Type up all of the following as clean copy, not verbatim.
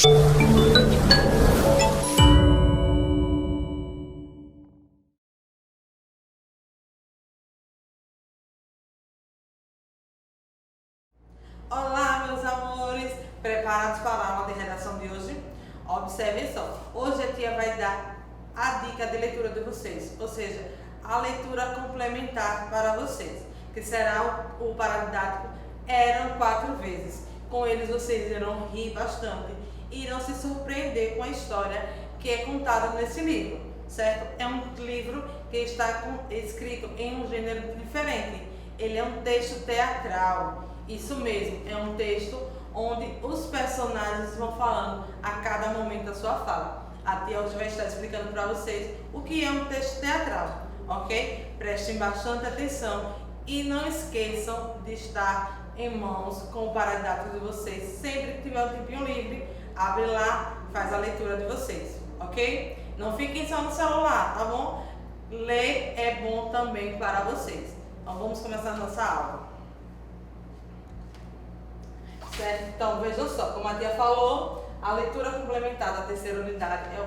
Olá, meus amores! Preparados para a aula de redação de hoje? Observem só, hoje a tia vai dar a dica de leitura de vocês, ou seja, a leitura complementar para vocês, que será o paradidático Eram 4 vezes. Com eles vocês irão rir bastante e irão se surpreender com a história que é contada nesse livro, certo? É um livro que está escrito em um gênero diferente, ele é um texto teatral. Isso mesmo, é um texto onde os personagens vão falando a cada momento da sua fala. A tia hoje vai estar explicando para vocês o que é um texto teatral, ok? Prestem bastante atenção e não esqueçam de estar em mãos com o paradidático de vocês. Sempre que tiver um tempinho livre, abre lá, faz a leitura de vocês, ok? Não fiquem só no celular, tá bom? Ler é bom também para vocês. Então vamos começar a nossa aula. Certo? Então vejam só, como a tia falou, a leitura complementar da terceira unidade é o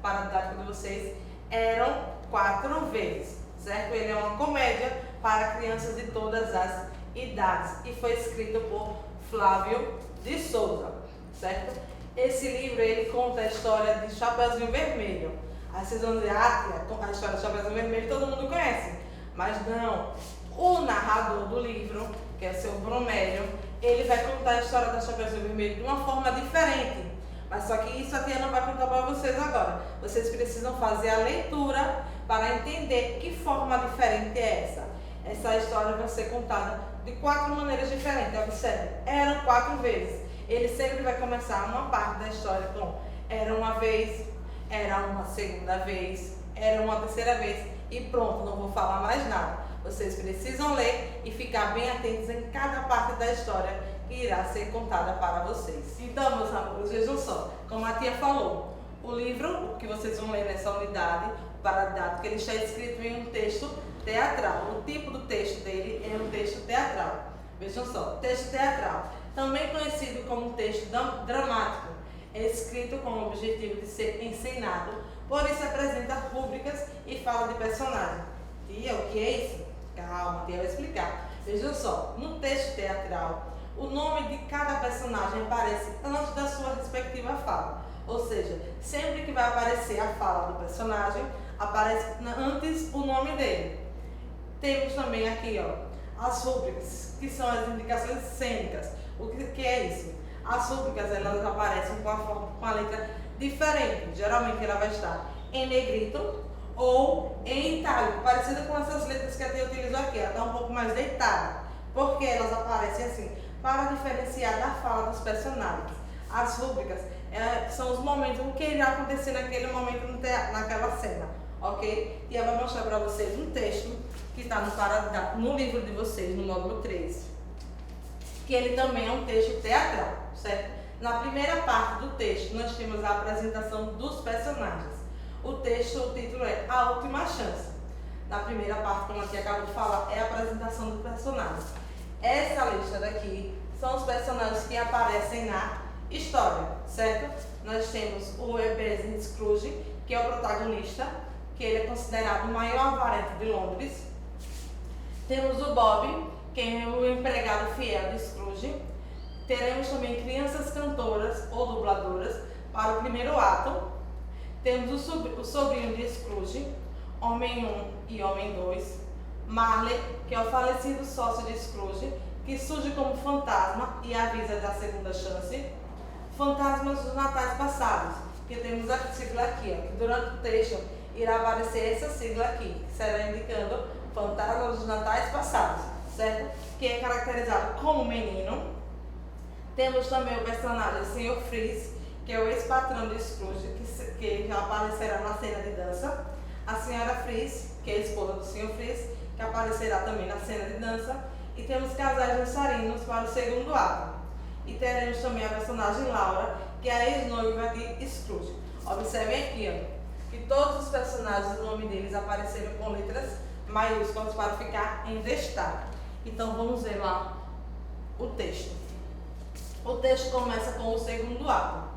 paradidático de vocês Eram 4 vezes, certo? Ele é uma comédia para crianças de todas as idades e foi escrito por Flávio de Souza, certo? Esse livro ele conta a história de Chapeuzinho Vermelho. Aí vocês vão dizer, tia, a história de Chapeuzinho Vermelho todo mundo conhece, mas não. O narrador do livro, que é o seu Bromério, ele vai contar a história da Chapeuzinho Vermelho de uma forma diferente. Mas só que isso a tia não vai contar para vocês agora. Vocês precisam fazer a leitura para entender que forma diferente é essa. Essa história vai ser contada de 4 maneiras diferentes. Observe, eram 4 vezes. Ele sempre vai começar uma parte da história com era uma vez, era uma segunda vez, era uma terceira vez e pronto, não vou falar mais nada. Vocês precisam ler e ficar bem atentos em cada parte da história que irá ser contada para vocês. Então, meus amores, vejam só, como a tia falou, o livro que vocês vão ler nessa unidade, o paradidático, ele está escrito em um texto teatral. O tipo do texto dele é um texto teatral. Vejam só, texto teatral, também conhecido como texto dramático, é escrito com o objetivo de ser encenado, por isso apresenta rúbricas e fala de personagem. Tia, o que é isso? Calma, tia vai explicar. Vejam só, no texto teatral, o nome de cada personagem aparece antes da sua respectiva fala. Ou seja, sempre que vai aparecer a fala do personagem, aparece antes o nome dele. Temos também aqui, as rúbricas, que são as indicações cênicas. O que é isso? As rúbricas, elas aparecem com a letra diferente. Geralmente ela vai estar em negrito ou em itálico, parecida com essas letras que a tia utilizou aqui. Ela está um pouco mais deitada, porque elas aparecem assim, para diferenciar da fala dos personagens. As rúbricas são os momentos, o que irá acontecer naquele momento naquela cena, ok? E ela vai mostrar para vocês um texto que está no livro de vocês, no módulo 3, que ele também é um texto teatral, certo? Na primeira parte do texto, nós temos a apresentação dos personagens. O título é A Última Chance. Na primeira parte, como a tia acabou de falar, é a apresentação dos personagens. Essa lista daqui são os personagens que aparecem na história, certo? Nós temos o Ebenezer Scrooge, que é o protagonista, que ele é considerado o maior avarento de Londres. Temos o Bob, que é o empregado fiel de Scrooge. Teremos também crianças cantoras ou dubladoras para o primeiro ato. Temos o sobrinho de Scrooge, Homem 1 e Homem 2. Marley, que é o falecido sócio de Scrooge, que surge como fantasma e avisa da segunda chance. Fantasmas dos natais passados, que temos a sigla aqui, que durante o texto irá aparecer essa sigla aqui, que será indicando fantasmas dos natais passados, certo? Que é caracterizado como menino. Temos também o personagem Sr. Freeze, que é o ex-patrão de Scrooge, que já aparecerá na cena de dança. A Senhora Freeze, que é a esposa do Sr. Freeze, que aparecerá também na cena de dança. E temos casais dançarinos para o segundo ato. E teremos também a personagem Laura, que é a ex-noiva de Scrooge. Observem aqui, que todos os personagens, o nome deles apareceram com letras maiúsculas para ficar em destaque. Então vamos ver lá o texto. O texto começa com o segundo ato.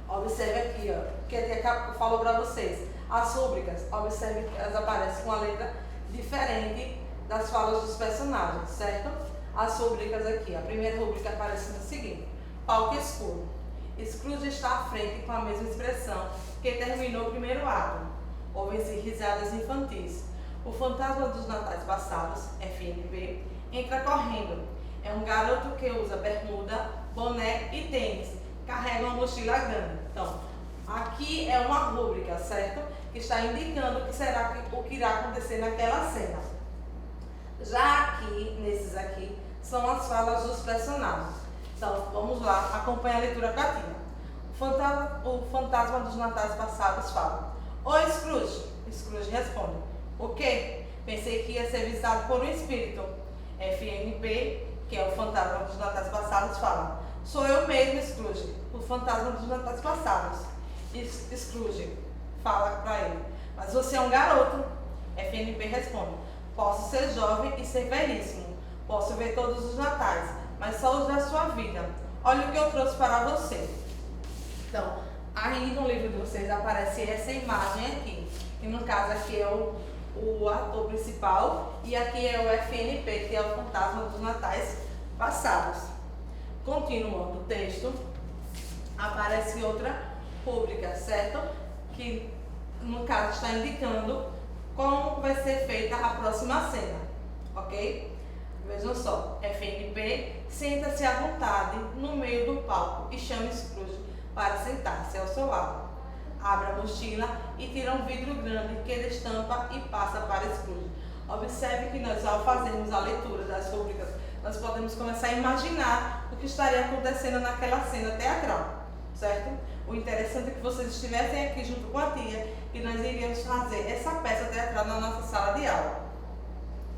Observe aqui, ó, que a tia falou para vocês. As rúbricas, observe que elas aparecem com uma letra diferente das falas dos personagens, certo? As rúbricas aqui, a primeira rúbrica aparece no seguinte: palco escuro. Scrooge está à frente com a mesma expressão que terminou o primeiro ato. Ouvem-se risadas infantis. O fantasma dos natais passados, FNP, entra correndo. É um garoto que usa bermuda, boné e tênis. Carrega uma mochila grande. Então, aqui é uma rúbrica, certo? Que está indicando o que irá acontecer naquela cena. Já aqui, nesses aqui, são as falas dos personagens. Então, vamos lá, acompanha a leitura com a tia. O fantasma dos natais passados fala: Oi, Scrooge. Scrooge responde: O quê? Pensei que ia ser visitado por um espírito. FNP, que é o fantasma dos natais passados, fala: Sou eu mesmo, Scrooge, o fantasma dos natais passados. Scrooge fala para ele: Mas você é um garoto. FNP responde: Posso ser jovem e ser velhíssimo. Posso ver todos os natais, mas só os da sua vida. Olha o que eu trouxe para você. Então, aí no livro de vocês aparece essa imagem aqui. E no caso aqui é o ator principal e aqui é o FNP, que é o fantasma dos natais passados. Continuando o texto, aparece outra rúbrica, certo? Que no caso está indicando como vai ser feita a próxima cena, ok? Vejam só, FNP senta-se à vontade no meio do palco e chama Scrooge para sentar-se ao seu lado. Abre a mochila e tira um vidro grande que destampa e passa para Scrooge. Observe que nós, ao fazermos a leitura das rúbricas, nós podemos começar a imaginar o que estaria acontecendo naquela cena teatral, certo? O interessante é que vocês estivessem aqui junto com a tia e nós iríamos fazer essa peça teatral na nossa sala de aula.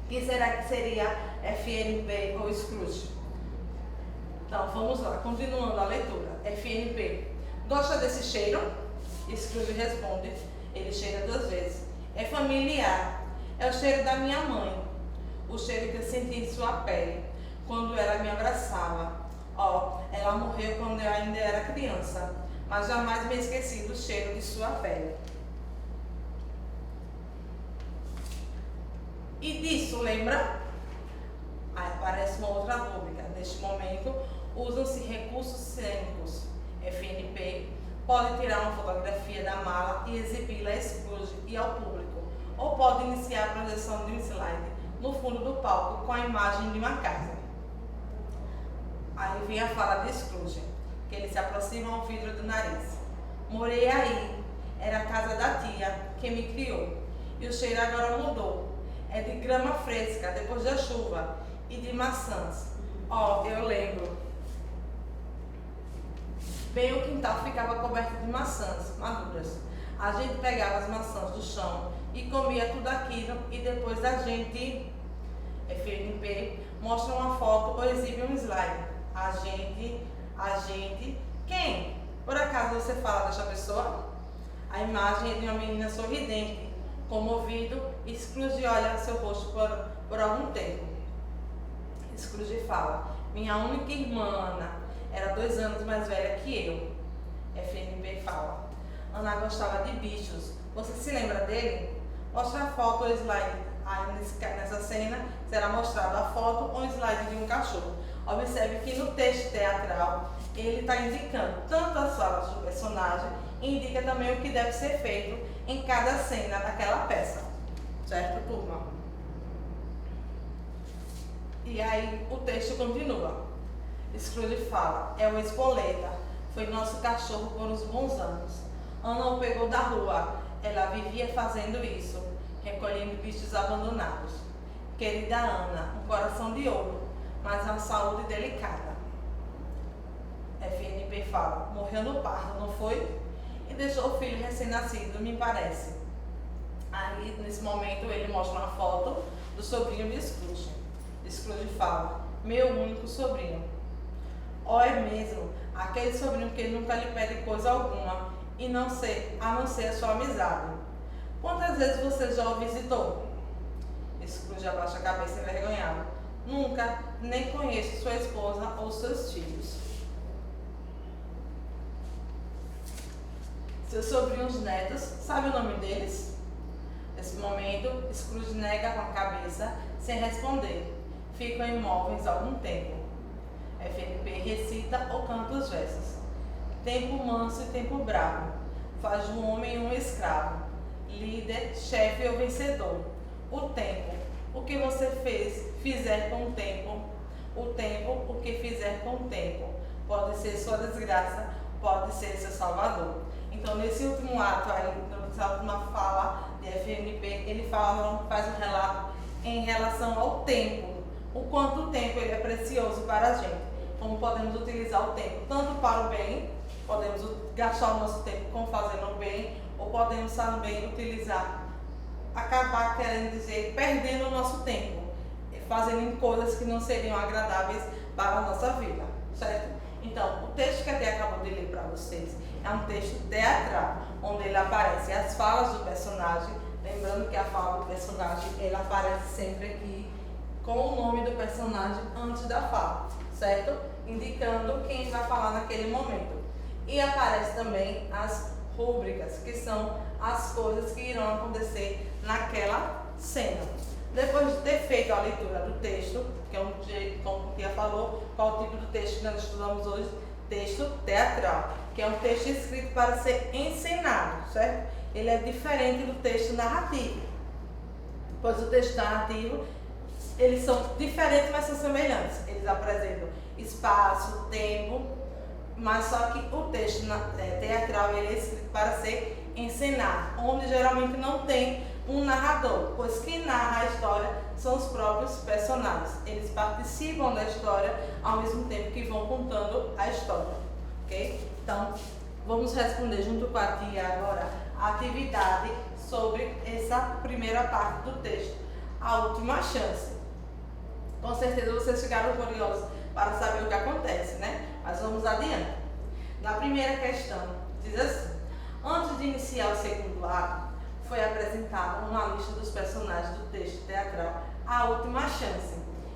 Quem será que seria FNP ou Scrooge? Então, vamos lá, continuando a leitura. FNP: Gosta desse cheiro? Scrooge responde: Ele cheira 2 vezes. É familiar. É o cheiro da minha mãe. O cheiro que eu senti em sua pele quando ela me abraçava. Ela morreu quando eu ainda era criança, mas jamais me esqueci do cheiro de sua pele. E disso, lembra? Aí aparece uma outra rúbrica. Neste momento, usam-se recursos cênicos. FNP pode tirar uma fotografia da mala e exibi-la a Scrooge e ao público, ou pode iniciar a projeção de um slide no fundo do palco com a imagem de uma casa. Aí vem a fala de Scrooge, que ele se aproxima ao vidro do nariz. Morei aí, era a casa da tia que me criou, e o cheiro agora mudou. É de grama fresca depois da chuva e de maçãs. Eu lembro. Bem, o quintal ficava coberto de maçãs maduras. A gente pegava as maçãs do chão e comia tudo aquilo e depois a gente, FNP, mostra uma foto ou exibe um slide. A gente, quem? Por acaso você fala dessa pessoa? A imagem é de uma menina sorridente, comovido, e Scrooge olha seu rosto por algum tempo. Scrooge fala: Minha única irmã, Ana, era 2 anos mais velha que eu. FNP fala: Ana gostava de bichos. Você se lembra dele? Mostra a foto ou slide. Aí nessa cena será mostrada a foto ou slide de um cachorro. Observe que no texto teatral ele está indicando tanto as falas do personagem e indica também o que deve ser feito em cada cena daquela peça. Certo, turma? E aí o texto continua. Scrooge fala: É o Espoleta. Foi nosso cachorro por uns bons anos. Ana o pegou da rua. Ela vivia fazendo isso, recolhendo bichos abandonados. Querida Ana, um coração de ouro, mas uma saúde delicada. FNP fala: Morreu no parto, não foi? E deixou o filho recém-nascido, me parece. Aí, nesse momento, ele mostra uma foto do sobrinho de Scrooge. Scrooge fala: Meu único sobrinho. É mesmo, aquele sobrinho que nunca lhe pede coisa alguma, a não ser a sua amizade. Quantas vezes você já o visitou? Scrooge abaixa a cabeça envergonhado. Nunca, nem conheço sua esposa ou seus filhos. Seus sobrinhos netos, sabe o nome deles? Nesse momento, Scrooge nega com a cabeça, sem responder. Ficam imóveis algum tempo. FNP recita ou canta os versos. Tempo manso e tempo bravo, faz do homem um escravo, líder, chefe ou vencedor. O tempo, o que você fizer com o tempo. O tempo, o que fizer com o tempo. Pode ser sua desgraça, pode ser seu salvador. Então, nesse último ato, aí, nessa última fala de FNP, ele faz um relato em relação ao tempo. O quanto o tempo ele é precioso para a gente. Como podemos utilizar o tempo tanto para o bem, podemos gastar o nosso tempo com fazendo o bem, ou podemos também utilizar, acabar, querendo dizer, perdendo o nosso tempo, fazendo coisas que não seriam agradáveis para a nossa vida, certo? Então, o texto que até acabou de ler para vocês é um texto teatral, onde ele aparece as falas do personagem, lembrando que a fala do personagem, ele aparece sempre aqui com o nome do personagem antes da fala, certo? Indicando quem vai falar naquele momento. E aparece também as rúbricas, que são as coisas que irão acontecer naquela cena. Depois de ter feito a leitura do texto, que é um jeito, como a tia falou, qual o tipo de texto que nós estudamos hoje? Texto teatral, que é um texto escrito para ser encenado, certo? Ele é diferente do texto narrativo, pois o texto narrativo, eles são diferentes, mas são semelhantes. Eles apresentam espaço, tempo, mas só que o texto teatral ele é escrito para ser encenado, onde geralmente não tem um narrador, pois quem narra a história são os próprios personagens. Eles participam da história ao mesmo tempo que vão contando a história, ok? Então, vamos responder junto com a tia agora a atividade sobre essa primeira parte do texto, a última chance. Com certeza vocês ficaram curiosos para saber o que acontece, né? Mas vamos adiante. Na primeira questão, diz assim: antes de iniciar o segundo ato, foi apresentada uma lista dos personagens do texto teatral A Última Chance.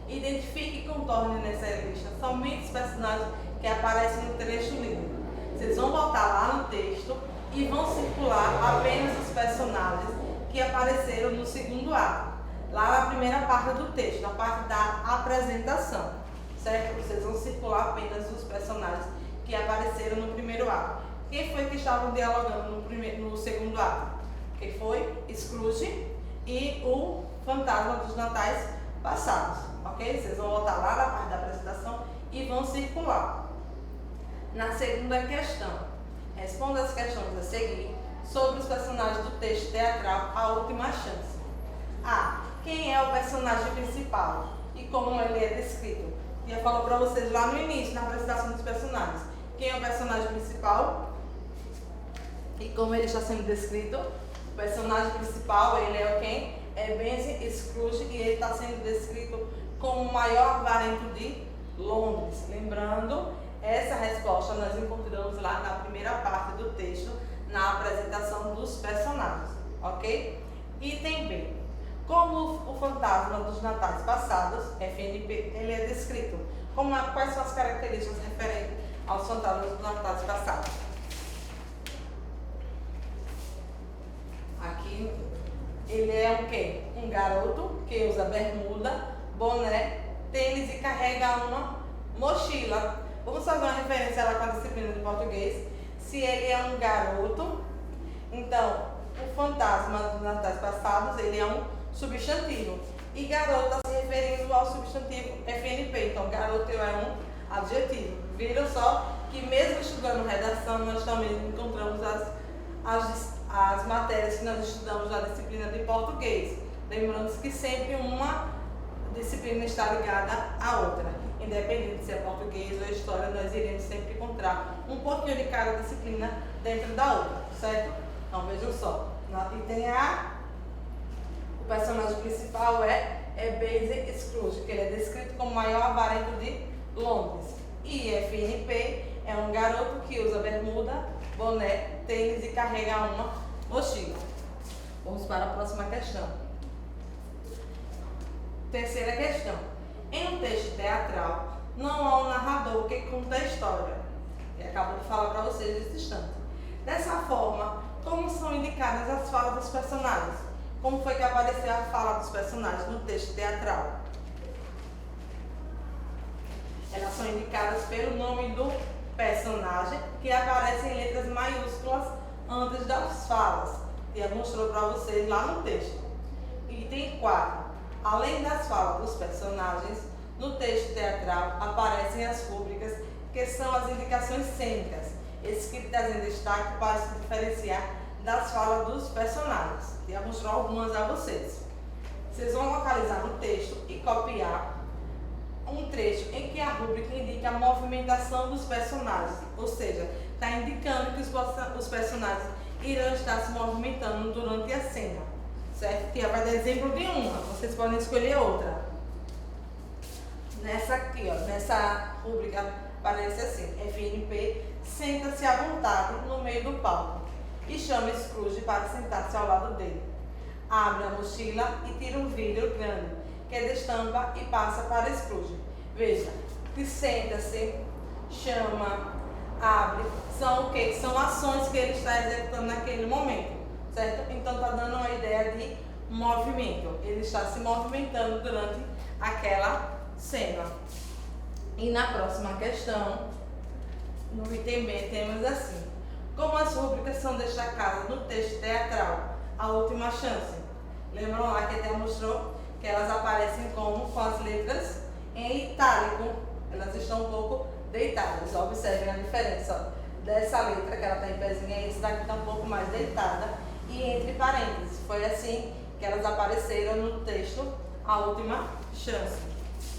Identifique e contorne nessa lista somente os personagens que aparecem no trecho lido. Vocês vão voltar lá no texto e vão circular apenas os personagens que apareceram no segundo ato, lá na primeira parte do texto, na parte da apresentação, certo? Vocês vão circular apenas os personagens que apareceram no primeiro ato. Quem foi que estavam dialogando no segundo ato? Que foi Scrooge e o Fantasma dos Natais Passados, ok? Vocês vão voltar lá na parte da apresentação e vão circular. Na segunda questão, responda as questões a seguir sobre os personagens do texto teatral A Última Chance. A. Quem é o personagem principal e como ele é descrito? Já falou para vocês lá no início, na apresentação dos personagens. Quem é o personagem principal e como ele está sendo descrito? O personagem principal, ele é quem? É Ebenezer Scrooge, e ele está sendo descrito como o maior avarento de Londres. Lembrando, essa resposta nós encontramos lá na primeira parte do texto, na apresentação dos personagens, ok? Item B. Como o fantasma dos natais passados, FNP, ele é descrito. Quais são as características referentes aos fantasmas dos natais passados? Aqui, ele é um quê? Um garoto que usa bermuda, boné, tênis e carrega uma mochila. Vamos fazer uma referência lá com a disciplina de português. Se ele é um garoto, então o fantasma dos natais passados, ele é um substantivo. E garoto está se referindo ao substantivo FNP. Então, garoto é um adjetivo. Viram só que mesmo estudando redação, nós também encontramos as matérias que nós estudamos na disciplina de português. Lembrando que sempre uma disciplina está ligada à outra. Independente se é português ou história, nós iremos sempre encontrar um pouquinho de cada disciplina dentro da outra, certo? Então, vejam só. Na item A, o personagem principal é Ebenezer Scrooge, que ele é descrito como o maior avarento de Londres. E FNP é um garoto que usa bermuda, boné, tênis e carrega uma mochila. Vamos para a próxima questão. Terceira questão. Em um texto teatral, não há um narrador que conta a história. E acabo de falar para vocês nesse instante. Dessa forma, como são indicadas as falas dos personagens? Como foi que apareceu a fala dos personagens no texto teatral? Elas são indicadas pelo nome do personagem, que aparece em letras maiúsculas antes das falas, que eu mostrou para vocês lá no texto. Item 4. Além das falas dos personagens, no texto teatral aparecem as rúbricas, que são as indicações cênicas, escritas em destaque para se diferenciar das falas dos personagens. Eu vou mostrar algumas a vocês. Vocês vão localizar no texto e copiar um trecho em que a rúbrica indica a movimentação dos personagens, ou seja, está indicando que os personagens irão estar se movimentando durante a cena, certo? Que vai dar exemplo de uma, vocês podem escolher outra. Nessa aqui, ó, nessa rúbrica aparece assim: FNP senta-se à vontade no meio do palco e chama Scrooge para sentar-se ao lado dele. Abre a mochila e tira um vidro grande, que destampa e passa para Scrooge. Veja, que senta-se, chama, abre, são o quê? São ações que ele está executando naquele momento, certo? Então está dando uma ideia de movimento. Ele está se movimentando durante aquela cena. E na próxima questão, no item B, temos assim: como as rúbricas são destacadas no texto teatral, a última chance. Lembram lá que até mostrou que elas aparecem como com as letras em itálico, elas estão um pouco deitadas. Observem a diferença dessa letra, que ela está em pezinha, e essa daqui está um pouco mais deitada e entre parênteses. Foi assim que elas apareceram no texto a última chance,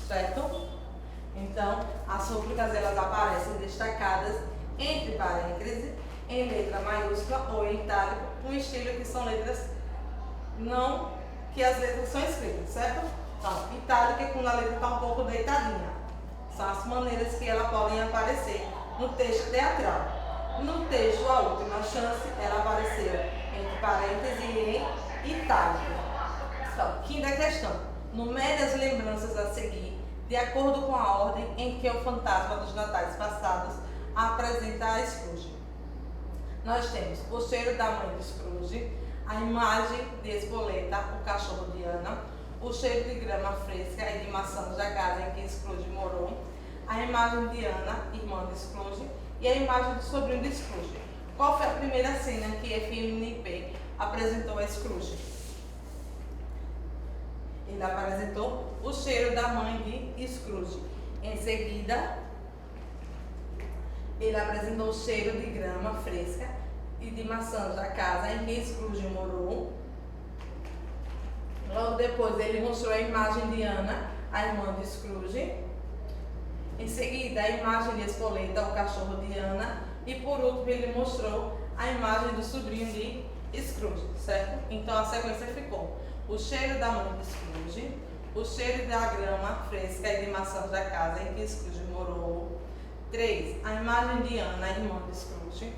certo? Então, as rúbricas elas aparecem destacadas entre parênteses, em letra maiúscula ou em itálico, um estilo que são letras não que as letras são escritas, certo? Então, itálica é quando a letra está um pouco deitadinha. São as maneiras que elas podem aparecer no texto teatral. No texto A Última Chance, ela apareceu entre parênteses e em itálico. Então, quinta questão. Numere as lembranças a seguir, de acordo com a ordem em que o fantasma dos natais passados apresenta a Scrooge. Nós temos o cheiro da mãe de Scrooge, a imagem de Espoleta, o cachorro de Ana, o cheiro de grama fresca e de maçãs da casa em que Scrooge morou, a imagem de Ana, irmã de Scrooge, e a imagem do sobrinho de Scrooge. Qual foi a primeira cena que FNP apresentou a Scrooge? Ele apresentou o cheiro da mãe de Scrooge. Em seguida, ele apresentou o cheiro de grama fresca e de maçãs da casa em que Scrooge morou. Logo depois, ele mostrou a imagem de Ana, a irmã de Scrooge. Em seguida, a imagem de Espoleta, o cachorro de Ana. E por último, ele mostrou a imagem do sobrinho de Scrooge, certo? Então, a sequência ficou: o cheiro da mãe de Scrooge, o cheiro da grama fresca e de maçãs da casa em que Scrooge morou. 3. A imagem de Ana, a irmã de Scrooge.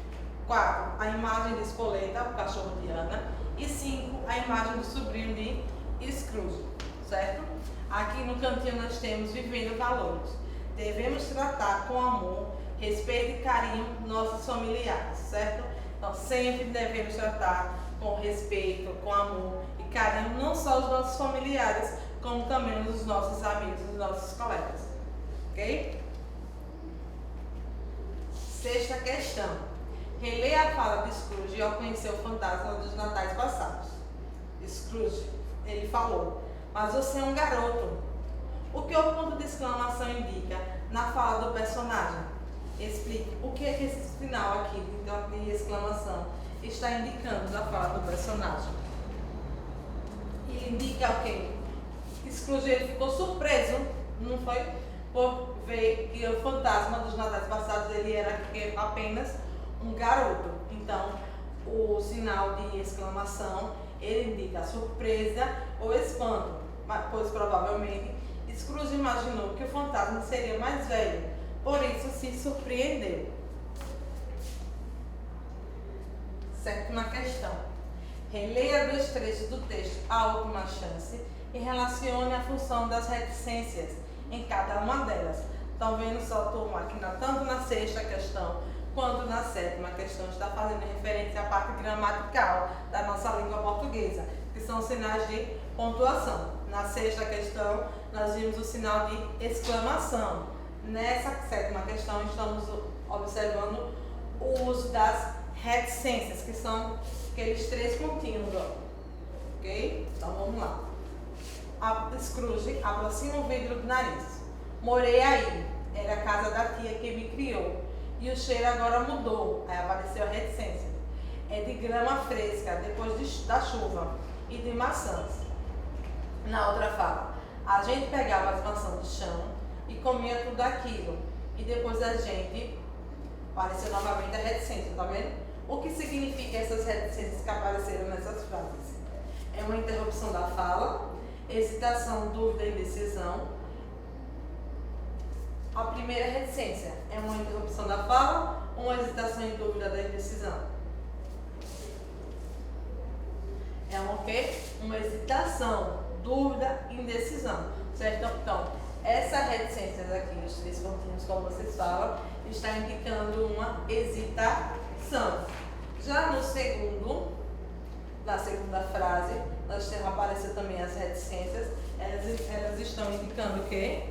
4. A imagem de Espoleta, o cachorro de Ana. E 5. A imagem do sobrinho de Scrooge, certo? Aqui no cantinho nós temos vivendo valores. Devemos tratar com amor, respeito e carinho nossos familiares, certo? Então sempre devemos tratar com respeito, com amor e carinho não só os nossos familiares, como também os nossos amigos, os nossos colegas, ok? Sexta questão. Releia a fala de Scrooge ao conhecer o fantasma dos natais passados. Scrooge, ele falou: mas você é um garoto. O que o ponto de exclamação indica na fala do personagem? Explique o que é que esse final aqui de exclamação está indicando na fala do personagem. Ele indica o quê? Scrooge ele ficou surpreso, não foi? Por ver que o fantasma dos natais passados ele era apenas um garoto. Então, o sinal de exclamação ele indica surpresa ou espanto, pois provavelmente Scrooge imaginou que o fantasma seria mais velho, por isso se surpreendeu. Sétima questão. Releia 2 trechos do texto A Última Chance e relacione a função das reticências em cada uma delas. Estão vendo só, turma, aqui tanto na sexta questão quanto na sétima questão está fazendo referência à parte gramatical da nossa língua portuguesa, que são sinais de pontuação. Na sexta questão, nós vimos o sinal de exclamação. Nessa sétima questão, estamos observando o uso das reticências, que são aqueles 3 pontinhos, ó. Ok? Então vamos lá. A Scrooge aproxima o vidro do nariz. Morei aí, era a casa da tia que me criou. E o cheiro agora mudou, aí apareceu a reticência. É de grama fresca, depois da chuva, e de maçãs. Na outra fala, a gente pegava as maçãs do chão e comia tudo aquilo. E depois a gente, apareceu novamente a reticência, tá vendo? O que significa essas reticências que apareceram nessas frases? É uma interrupção da fala, hesitação, dúvida e indecisão. A primeira reticência é uma interrupção da fala, uma hesitação e dúvida da indecisão. É uma o quê? Uma hesitação, dúvida e indecisão. Certo? Então, essa reticência aqui, os 3 pontinhos, como vocês falam, está indicando uma hesitação. Já no na segunda frase, nós temos aparecido também as reticências. Elas estão indicando o quê?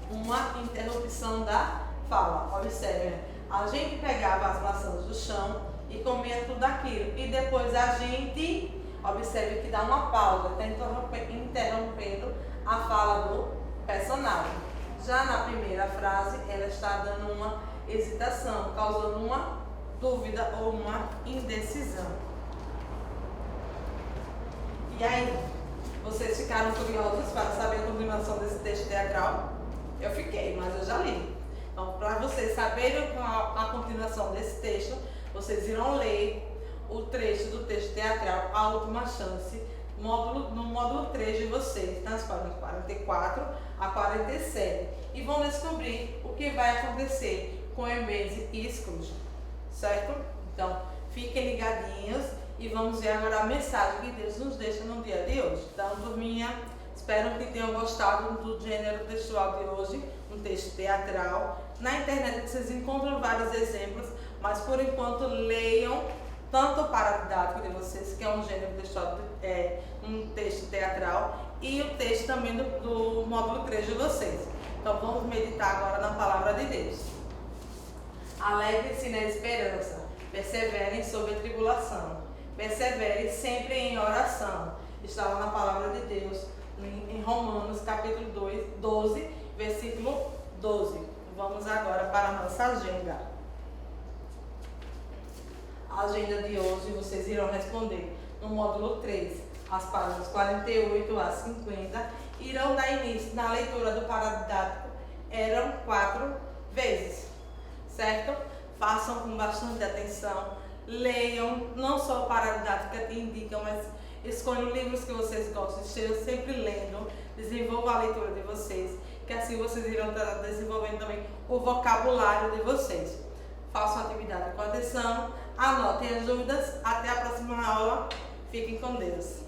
Uma interrupção da fala. Observe, a gente pegava as maçãs do chão e comia tudo aquilo. E depois a gente, observe que dá uma pausa, está interrompendo a fala do personagem. Já na primeira frase, ela está dando uma hesitação, causando uma dúvida ou uma indecisão. E aí, vocês ficaram curiosos para saber a continuação desse texto teatral? Eu fiquei, mas eu já li. Então, para vocês saberem a continuação desse texto, vocês irão ler o trecho do texto teatral A Última Chance, no módulo 3 de vocês, nas páginas 44 a 47. E vão descobrir o que vai acontecer com Ebenezer e Scrooge. Certo? Então, fiquem ligadinhos e vamos ver agora a mensagem que Deus nos deixa no dia de hoje. Então, turminha, espero que tenham gostado do gênero textual de hoje, um texto teatral. Na internet vocês encontram vários exemplos, mas por enquanto leiam tanto o paradidático de vocês, que é um gênero textual, um texto teatral, e o texto também do módulo 3 de vocês. Então vamos meditar agora na palavra de Deus. Alegrem-se na esperança, perseverem sob a tribulação, perseverem sempre em oração. Está lá na palavra de Deus, em Romanos capítulo 12, versículo 12. Vamos agora para a nossa agenda. A agenda de hoje vocês irão responder no módulo 3, as páginas 48 a 50. Irão dar início na leitura do paradidático, eram 4 vezes, certo? Façam com bastante atenção, leiam, não só o paradidático que indicam, mas escolham livros que vocês gostam, estejam sempre lendo, desenvolvam a leitura de vocês, que assim vocês irão estar desenvolvendo também o vocabulário de vocês. Façam a atividade com atenção, anotem as dúvidas, até a próxima aula, fiquem com Deus.